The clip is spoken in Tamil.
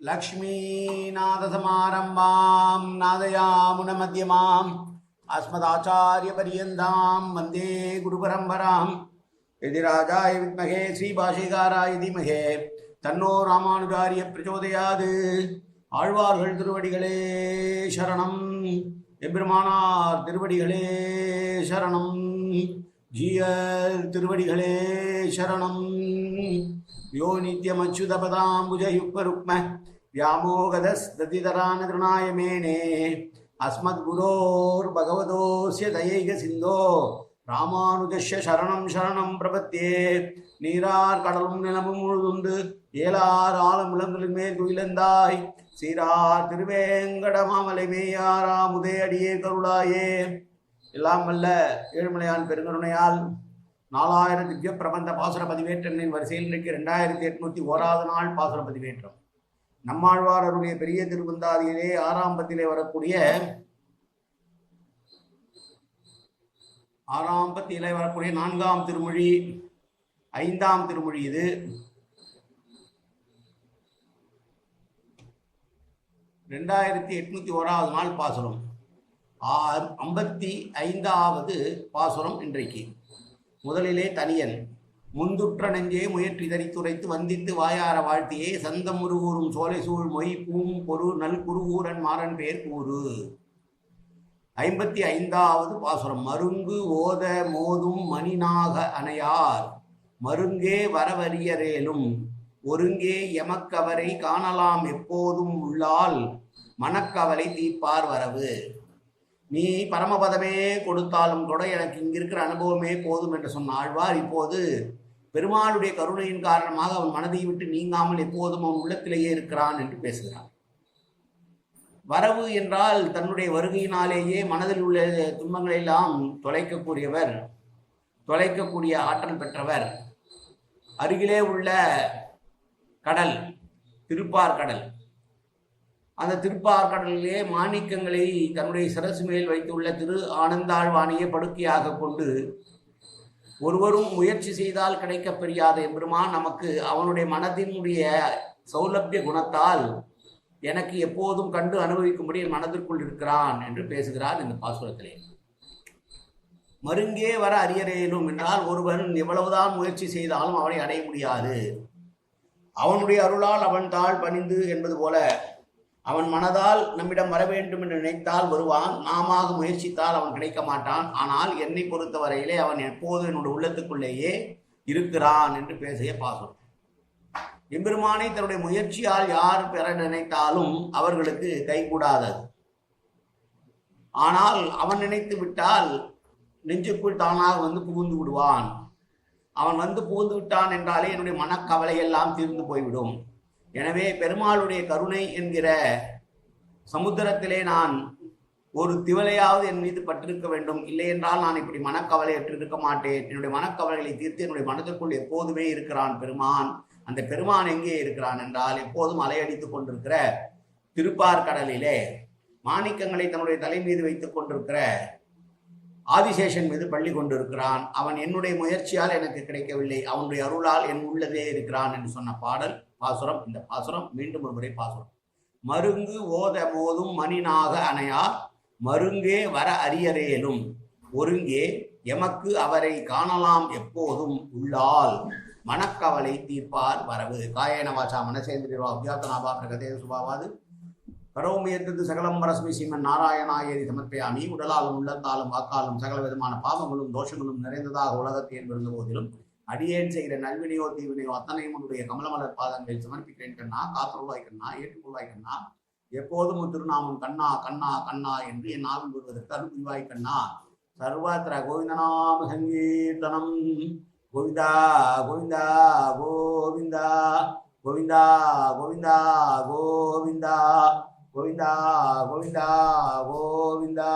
लक्ष्मीनाथसमारम्भां नादयामुनमध्यमाम् अस्मदाचार्यपर्यन्तां वन्दे गुरुपरम्परां यदिराजाय विद्महे श्रीभाष्यकाराय धीमहि तन्नो रामानुजार्य प्रचोदयात् ஆழ்வார்கள் திருவடிகளே சரணம் எம்பெருமானார் திருவடிகளே சரணம் ஜீயர் திருவடிகளே சரணம் யோ நித்யமச்சுதபதாம்புஜயுக்மருக்ம व्यामोगदस्तदितरानतृणाय मेने अस्मद्गुरोर्भगवतोऽस्य दयैकसिन्धो ராமானுஜஸ்ய சரணம் சரணம் பிரபத்தே. நீரார் கடலும் நிலமும் முழுதுண்டு ஏலார் ஆலமுலங்களின் மேல் துயிலந்தாய் சீரார் திருவேங்கடமாமலை மேயாராமுதே அடியே கருளாயே. எல்லாம் வல்ல ஏழுமலையான் பெருங்கருணையால் 4000 திவ்ய பிரபந்த பாசுர பதிவேற்றனின் வரிசையில் இன்றைக்கு 2801வது நாள் பாசுர பதிவேற்றம். நம்மாழ்வார் அவருடைய பெரிய திருவந்தாதியிலே 6ஆம் பத்திலே வரக்கூடிய 4ஆம் திருமொழி 5ஆம் திருமொழி. இது 2801வது நாள் பாசுரம். 55வது பாசுரம் இன்றைக்கு. முதலிலே தனியன். முந்துற்ற நெஞ்சே முயற்றி தரித்துரைத்து வந்தித்து வாயார வாழ்த்தியே சந்தம் உருவூரும் சோலை சூழ் மொய் பூம் பொரு நல் குருவூரன் மாறன் பேர் கூறு. 55வது பாசுரம். மருங்கு ஓத மோதும் மணிநாக அணையார் மருங்கே வரவரியரேலும் ஒருங்கே எமக்கவரை காணலாம் எப்போதும் உள்ளால் மனக்கவலை தீர்ப்பார் வரவு. நீ பரமபதமே கொடுத்தாலும் கூட எனக்கு இங்கிருக்கிற அனுபவமே போதும் என்று சொன்ன ஆழ்வார் இப்போது பெருமாளுடைய கருணையின் காரணமாக அவன் மனதை விட்டு நீங்காமல் எப்போதும் அவன் உள்ளத்திலேயே இருக்கிறான் என்று பேசுகிறான். வரவு என்றால் தன்னுடைய வருகையினாலேயே மனதில் உள்ள துன்பங்களெல்லாம் தொலைக்கக்கூடியவர், தொலைக்கக்கூடிய ஆற்றல் பெற்றவர். அருகிலே உள்ள கடல் திருப்பார் கடல். அந்த திருப்பார்கடலிலே மாணிக்கங்களை தன்னுடைய சிரசு மேல் வைத்துள்ள திரு ஆனந்தாழ்வானையே படுக்கையாக கொண்டு ஒருவரும் முயற்சி செய்தால் கிடைக்கப் பெரியாத எம்பெருமான் நமக்கு அவனுடைய மனதினுடைய சௌலபிய குணத்தால் எனக்கு எப்போதும் கண்டு அனுபவிக்கும்படி என் மனதிற்குள் இருக்கிறான் என்று பேசுகிறார் இந்த பாசுரத்திலே. மருங்கே வர அரியரேலும் என்றால் ஒருவன் எவ்வளவுதான் முயற்சி செய்தாலும் அவனை அடைய முடியாது. அவனுடைய அருளால் அவன் தாழ் பணிந்து என்பது போல அவன் மனதால் நம்மிடம் வர வேண்டும் என்று நினைத்தால் வருவான். நாம முயற்சித்தால் அவன் கிடைக்க மாட்டான். ஆனால் என்னை பொறுத்தவரையிலே அவன் எப்போது என்னுடைய உள்ளத்துக்குள்ளேயே இருக்கிறான் என்று பேசிய பாசுரம். எம்பெருமானை தன்னுடைய முயற்சியால் யார் பெற நினைத்தாலும் அவர்களுக்கு கைகூடாதது. ஆனால் அவன் நினைத்து விட்டால் நெஞ்சுக்குள் தானாக வந்து புகுந்து விடுவான். அவன் வந்து புகுந்து விட்டான் என்றாலே என்னுடைய மனக்கவலை எல்லாம் தீர்ந்து போய்விடும். எனவே பெருமாளுடைய கருணை என்கிற சமுத்திரத்திலே நான் ஒரு திவலையாவது என் மீது பற்றிருக்க வேண்டும். இல்லை என்றால் நான் இப்படி மனக்கவலை அற்றிருக்க மாட்டேன். என்னுடைய மனக்கவலைகளை தீர்த்து என்னுடைய மனதிற்குள் எப்போதுமே இருக்கிறான் பெருமான். அந்த பெருமான் எங்கே இருக்கிறான் என்றால் எப்போதும் அலையடித்துக் கொண்டிருக்கிற திருப்பார் கடலிலே மாணிக்கங்களை தன்னுடைய தலை மீது வைத்துக் கொண்டிருக்கிற ஆதிசேஷன் மீது பள்ளி கொண்டிருக்கிறான். அவன் என்னுடைய முயற்சியால் எனக்கு கிடைக்கவில்லை, அவனுடைய அருளால் என் உள்ளதே இருக்கிறான் என்று சொன்ன பாடல் பாசுரம். இந்த பாசுரம் மீண்டும் ஒரு முறை பாசுரம். மருங்கு ஓத மோதும் மணிநாக அணையார் மருங்கே வர அரியரேலும் ஒருங்கே எமக்கு அவரை காணலாம் எப்போதும் உள்ளால் மனக்கவலை தீர்ப்பார் வரவு. காயேன வாசா மனசேந்திரா அபியாத்தனாபா பிரகதே சுபாவாது கரோமியத்து சகலம் பரஸ்மி ஸ்ரீமன் நாராயணாயேரி சமர்ப்பயாமி. உடலாலும் உள்ளத்தாலும் வாக்காலும் சகல விதமான பாவங்களும் தோஷங்களும் நிறைந்ததாக உலகத்தை என்பிருந்த போதிலும் அடியேன் செய்கிற நல்வினையோ தீவினையோ அத்தனையும் உன்னுடைய கமலமலர் பாதங்களில் சமர்ப்பிக்கிறேன் கண்ணா. காத்தருளாய் கண்ணா, ஏற்றுக்கொள்வாய் கண்ணா. எப்போதும் திருநாமம் கண்ணா கண்ணா கண்ணா என்று என் நாவில் வருவதற்கு அருள்வாய் கண்ணா. சர்வத்திர கோவிந்தநாம சங்கீர்த்தனம். கோவிந்தா கோவிந்தா கோவிந்தா கோவிந்தா கோவிந்தா கோவிந்தா கோவிந்தா கோவிந்தா கோவிந்தா.